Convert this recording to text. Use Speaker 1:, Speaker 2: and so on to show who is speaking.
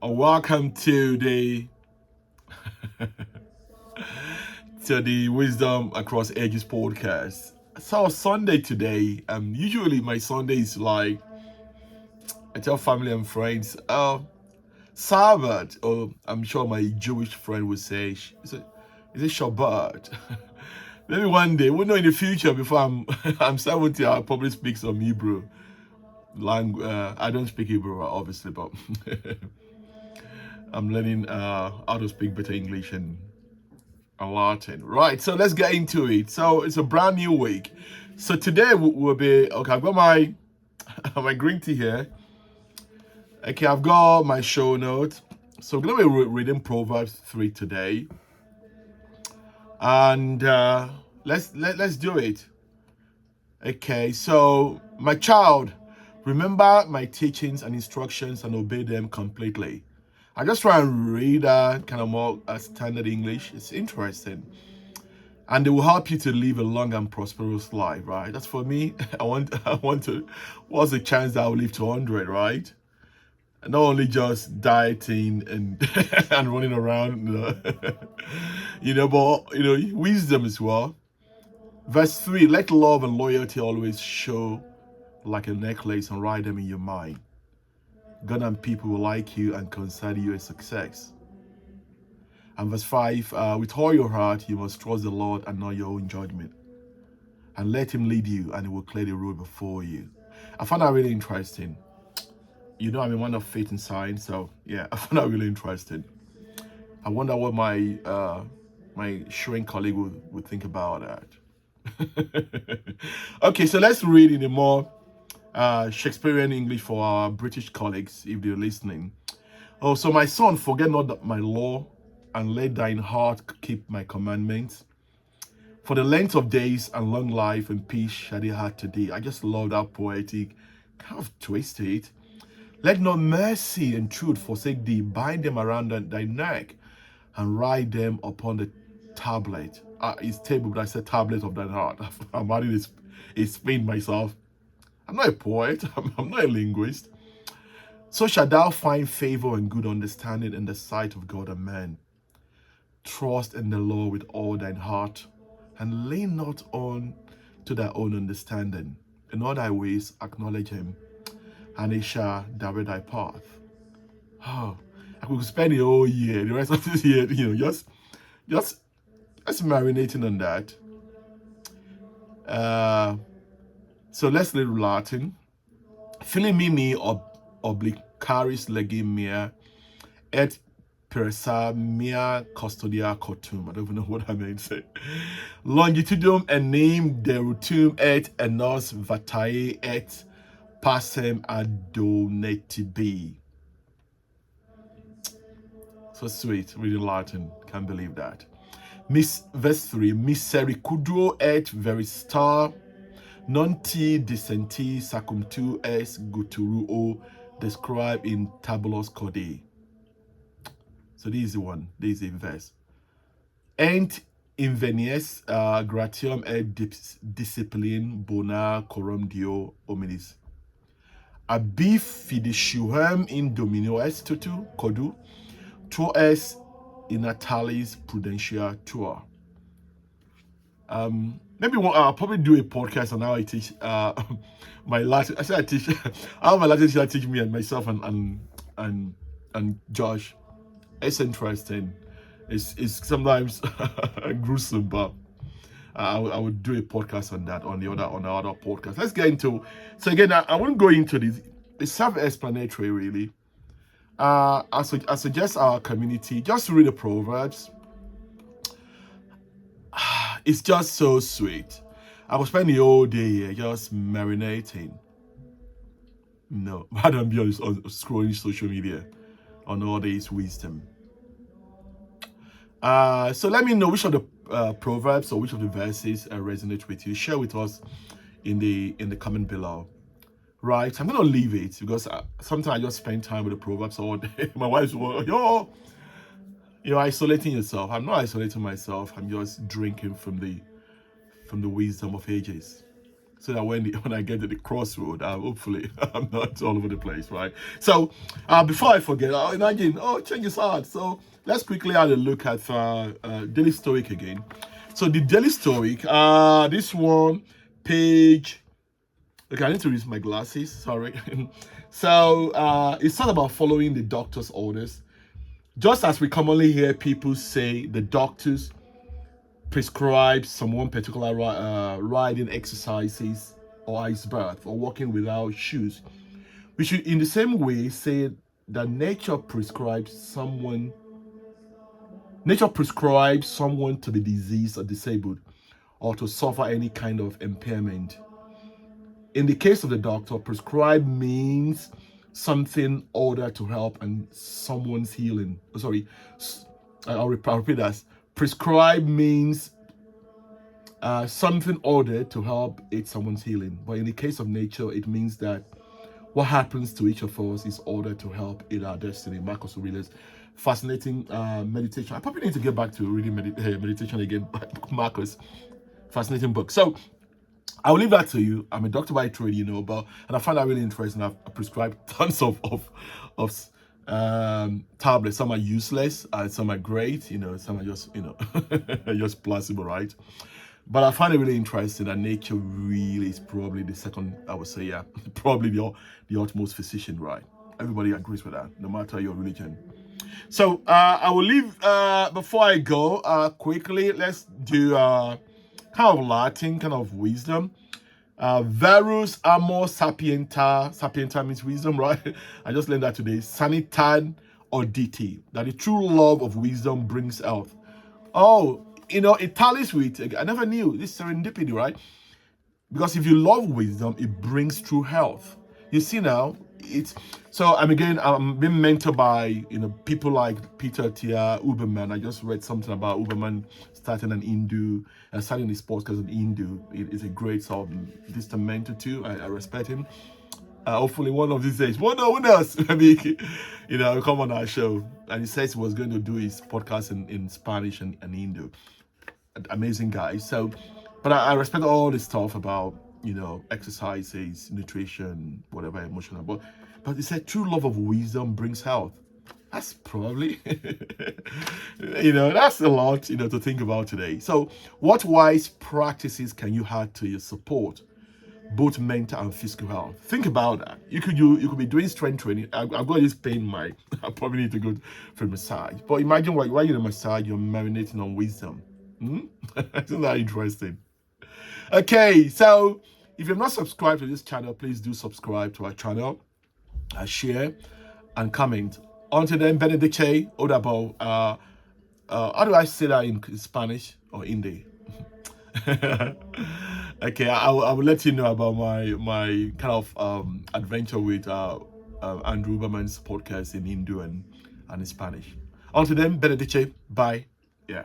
Speaker 1: Welcome to the Wisdom Across Ages podcast. So Sunday today. Usually my Sunday is like I tell family and friends, Sabbath, or I'm sure my Jewish friend would say, is it Shabbat? Maybe one day, we'll know in the future. Before I'm 70, I'll probably speak some Hebrew language. I don't speak Hebrew, obviously, but I'm learning how to speak better English and Latin. Right, so let's get into it. So it's a brand new week. So today will be okay. I've got my my green tea here. Okay, I've got my show notes. So we're gonna be reading Proverbs 3 today, and let's do it. Okay, so my child, remember my teachings and instructions and obey them completely. I just try and read kind of more standard English. It's interesting. And they will help you to live a long and prosperous life, right? That's for me. I want to, what's the chance that I will live to 100, right? And not only just dieting and and running around, but, wisdom as well. Verse 3, let love and loyalty always show like a necklace and ride them in your mind. God and people will like you and consider you a success. And verse 5, with all your heart, you must trust the Lord and not your own judgment. And let him lead you, and he will clear the road before you. I found that really interesting. I'm a man of faith and science, so yeah, I found that really interesting. I wonder what my shrink colleague would think about that. Okay, so let's read in a more Shakespearean English for our British colleagues, if they're listening. Oh, so my son, forget not my law, and let thine heart keep my commandments. For the length of days and long life and peace shall they have today. I just love that poetic kind of twist to it. Let not mercy and truth forsake thee. Bind them around thy neck and write them upon the tablet. It's table, but I said tablet of thine heart. I'm adding a spin myself. I'm not a poet. I'm not a linguist. So shalt thou find favor and good understanding in the sight of God and man. Trust in the Lord with all thine heart, and lean not on to thy own understanding. In all thy ways acknowledge him, and he shall direct thy path. Oh, I could spend the whole year, the rest of this year, just marinating on that. So let's read Latin. Filimimi obliquaris legim mea et persa mea custodia cotum. I don't even know what I meant to say. Longitudum enim derutum et enos vatae et passem adonetibi. So sweet, reading Latin. Can't believe that. Verse 3, misericordio et veristar non ti dissenti sacumtu es guturuo described in tabulus corde. So this is the one. This is the verse. And invenies gratium et discipline bona coram dio hominis. Abi fiducium in domino est tutu codu, tu es in natalis prudentia tua. Maybe I'll probably do a podcast on how I teach my Latin. I said I teach how my Latin teacher teach me and myself and Josh. It's interesting. It's sometimes gruesome, but I would do a podcast on that on the other podcast. Let's get into. So again, I won't go into this. It's self-explanatory, really. I suggest our community just read the Proverbs. It's just so sweet. I will spend the whole day here just marinating. No, rather than be on scrolling social media on all this wisdom. So let me know which of the Proverbs or which of the verses resonate with you. Share with us in the comment below. Right, I'm gonna leave it because sometimes I just spend time with the Proverbs all day. My wife's you're isolating yourself. I'm not isolating myself. I'm just drinking from the wisdom of ages. so that when I get to the crossroad, hopefully I'm not all over the place, right? So before I forget, imagine, change his heart. So let's quickly have a look at Daily Stoic again. So the Daily Stoic, this one, page. Okay, I need to use my glasses. Sorry. So it's not about following the doctor's orders. Just as we commonly hear people say the doctors prescribe some one particular riding exercises or ice bath or walking without shoes, we should in the same way say that nature prescribes someone to be diseased or disabled or to suffer any kind of impairment. In the case of the doctor, prescribe means something ordered to help and someone's healing. Sorry, I'll repeat that. Prescribe means something ordered to help aid someone's healing. But in the case of nature, it means that what happens to each of us is ordered to help aid our destiny. Marcus Aurelius. Fascinating meditation. I probably need to get back to reading meditation again. Marcus. Fascinating book. So I will leave that to you. I'm a doctor by trade, and I find that really interesting. I've prescribed tons of tablets. Some are useless, some are great, some are just, just placebo, right? But I find it really interesting that nature really is probably the second, I would say, probably the utmost physician, right? Everybody agrees with that, no matter your religion. So I will leave, before I go, quickly, let's do kind of Latin, kind of wisdom. Verus, amor, sapientiae. Sapientiae means wisdom, right? I just learned that today. Sanitatem Adducit, that the true love of wisdom brings health. Oh, it tallies with, I never knew this serendipity, right? Because if you love wisdom, it brings true health. You see now, I'm being mentored by people like Peter Tia, Uberman. I just read something about Uberman starting an Hindu, starting his podcast in Hindu. It is a great sort of distant mentor too. I respect him. Hopefully one of these days, who knows? Maybe he'll come on our show. And he says he was going to do his podcast in Spanish and Hindu. Amazing guy. So, but I respect all this stuff about exercises, nutrition, whatever, emotional. But he said true love of wisdom brings health. That's probably that's a lot to think about today. So what wise practices can you add to your support both mental and physical health? Think about that. You could be doing strength training. I've got this pain. I probably need to go for a massage. But imagine while you're in a massage, you're marinating on wisdom. Isn't that interesting? Okay, so if you're not subscribed to this channel, please do subscribe to our channel, share, and comment. Until then, Benedictus, Odabo. How do I say that in Spanish or Hindi? Okay, I will let you know about my kind of adventure with Andrew Uberman's podcast in Hindu and in Spanish. Until then, Benedictus, bye. Yeah.